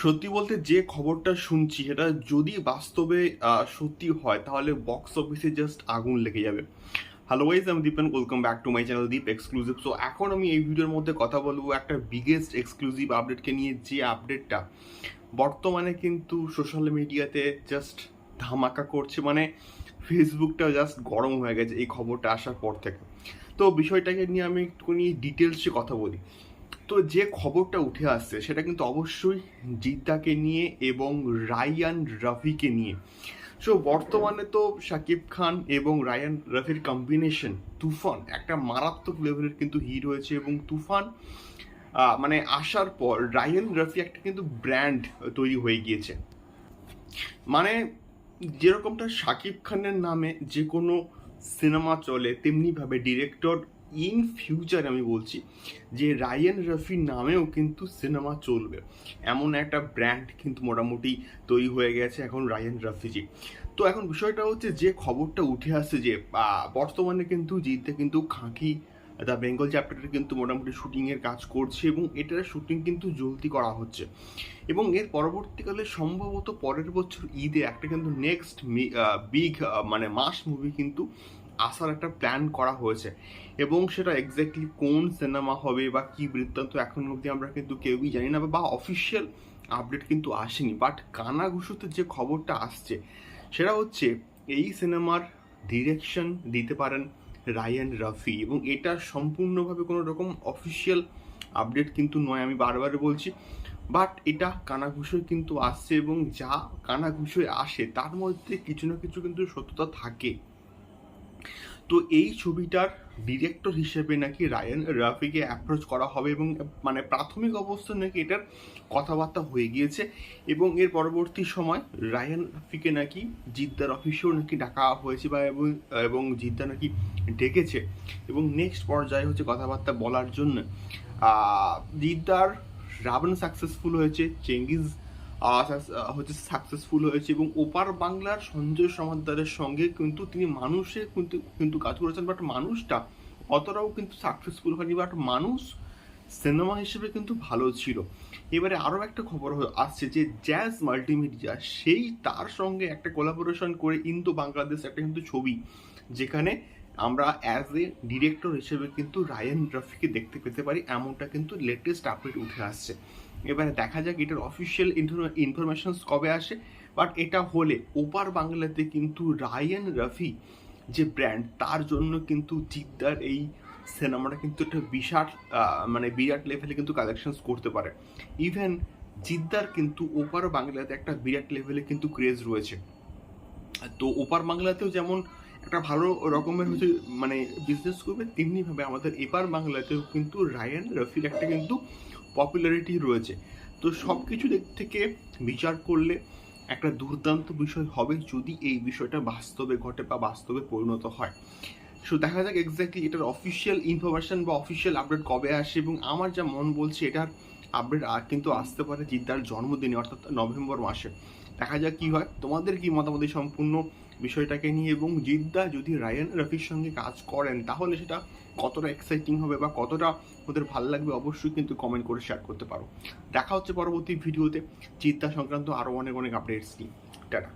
সত্যি বলতে যে খবরটা শুনছি সেটা যদি বাস্তবে সত্যি হয় তাহলে বক্স অফিসে জাস্ট আগুন লেগে যাবে। হ্যালো গাইস, আমি Deep and welcome back to my channel Deep exclusive. So এখন আমি এই ভিডিওর মধ্যে কথা বলবো একটা বিগেস্ট এক্সক্লুসিভ আপডেটকে নিয়ে, যে আপডেটটা বর্তমানে কিন্তু সোশ্যাল মিডিয়াতে জাস্ট ধামাকা করছে। মানে ফেসবুকটা জাস্ট গরম হয়ে গেছে এই খবরটা আসার পর থেকে। তো বিষয়টাকে নিয়ে আমি একটুখানি ডিটেলসে কথা বলি। তো যে খবরটা উঠে আসছে সেটা কিন্তু অবশ্যই জিদ্দাকে নিয়ে এবং রায়ান রাফিকে নিয়ে। সো বর্তমানে তো শাকিব খান এবং রায়ান রাফির কম্বিনেশন তুফান একটা মারাত্মক লেভেলের কিন্তু হিট হয়েছে, এবং তুফান মানে আসার পর রায়ান রাফি একটা কিন্তু ব্র্যান্ড তৈরি হয়ে গিয়েছে। মানে যেরকমটা শাকিব খানের নামে যে কোনো সিনেমা চলে, তেমনিভাবে ডিরেক্টর ইন ফিউচার আমি বলছি যে রায়ান রফির নামেও কিন্তু সিনেমা চলবে, এমন একটা ব্র্যান্ড কিন্তু মোটামুটি তৈরি হয়ে গেছে এখন রায়ান রফিজি। তো এখন বিষয়টা হচ্ছে যে খবরটা উঠে আসছে যে বর্তমানে কিন্তু জিতে কিন্তু খাঁকি দ্য বেঙ্গল চ্যাপ্টারটা কিন্তু মোটামুটি শুটিংয়ের কাজ করছে, এবং এটার শুটিং কিন্তু জলদি করা হচ্ছে, এবং এর পরবর্তীকালে সম্ভবত পরের বছর ঈদে একটা কিন্তু নেক্সট বিগ মানে মাস মুভি কিন্তু আসার একটা প্ল্যান করা হয়েছে। এবং সেটা এক্স্যাক্টলি কোন সিনেমা হবে বা কি বৃত্তান্ত এখন অবধি আমরা কিন্তু কেউই জানি না, বা অফিসিয়াল আপডেট কিন্তু আসেনি। বাট কানাঘুষোতে যে খবরটা আসছে সেটা হচ্ছে এই সিনেমার ডিরেকশন দিতে পারেন রায়ান রাফি, এবং এটা সম্পূর্ণভাবে কোনো রকম অফিসিয়াল আপডেট কিন্তু নয়, আমি বারবার বলছি। বাট এটা কানাঘুষোয় কিন্তু আসছে, এবং যা কানাঘুষোয় আসে তার মধ্যে কিছু না কিছু কিন্তু সত্যতা থাকে। তো এই ছবিটার ডিরেক্টর হিসেবে নাকি রায়ান রাফিকে অ্যাপ্রোচ করা হবে, এবং মানে প্রাথমিক অবস্থায় নাকি এটার কথাবার্তা হয়ে গিয়েছে, এবং এর পরবর্তী সময় রায়ান রাফিকে নাকি জিদ্দার অফিসেও নাকি ডাকা হয়েছে, বা এবং জিদ্দা নাকি ডেকেছে, এবং নেক্সট পর্যায়ে হচ্ছে কথাবার্তা বলার জন্য জিদ্দার রাবণ সাকসেসফুল হয়েছে, চেঙ্গিজ হচ্ছে সাকসেসফুল হয়েছে, এবং ওপার বাংলার সঞ্জয় সমাদ্দারের সঙ্গে কিন্তু তিনি মানুষে কিন্তু কিন্তু কাজ করেছেন। বাট মানুষটা অতটাও কিন্তু সাকসেসফুল হয়নি, বাট মানুষ সিনেমা হিসেবে কিন্তু ভালো ছিল। এবারে আরও একটা খবর আসছে যে জ্যাজ মাল্টিমিডিয়া সেই তার সঙ্গে একটা কোলাবোরেশন করে ইন্দো বাংলাদেশ একটা কিন্তু ছবি, যেখানে আমরা অ্যাজ এ ডিরেক্টর হিসেবে কিন্তু রায়ান রাফিকে দেখতে পেতে পারি, এমনটা কিন্তু লেটেস্ট আপডেট উঠে আসছে। এবারে দেখা যাক এটার অফিসিয়াল ইনফরমেশন কবে আসে। বাট এটা হলে ওপার বাংলাতে কিন্তু রায়ান রাফি যে ব্র্যান্ড, তার জন্য কিন্তু জিদ্দার এই সিনেমাটা কিন্তু একটা বিশাল মানে বিরাট লেভেলে কিন্তু কালেকশনস করতে পারে। ইভেন জিদ্দার কিন্তু ওপার বাংলাতে একটা বিরাট লেভেলে কিন্তু ক্রেজ রয়েছে। তো ওপার বাংলাতেও যেমন একটা ভালো রকমের হচ্ছে মানে বিজনেস করবে, তেমনিভাবে আমাদের এপার বাংলাতেও কিন্তু রায়ান রফির একটা কিন্তু পপুলারিটি রয়েছে। তো সব কিছু দিক থেকে বিচার করলে একটা দুর্দান্ত বিষয় হবে যদি এই বিষয়টা বাস্তবে ঘটে বা বাস্তবে পরিণত হয়। সো দেখা যাক এক্স্যাক্টলি এটার অফিসিয়াল ইনফরমেশন বা অফিসিয়াল আপডেট কবে আসে, এবং আমার যা মন বলছে এটার আপডেট কিন্তু আসতে পারে জিদ্দার জন্মদিনে, অর্থাৎ নভেম্বর মাসে। দেখা যাক কি হয়। তোমাদের কি মতামত এই সম্পূর্ণ বিষয়টাকে নিয়ে, এবং জিদ্দা যদি রায়ান রফির সঙ্গে কাজ করেন তাহলে সেটা কতটা এক্সাইটিং হবে বা কতটা ওদের ভালো লাগবে, অবশ্যই কিন্তু কমেন্ট করে শেয়ার করতে পারো। দেখা হচ্ছে পরবর্তী ভিডিওতে জিদ্দা সংক্রান্ত আরও অনেক অনেক আপডেটস নিয়ে। টাটা।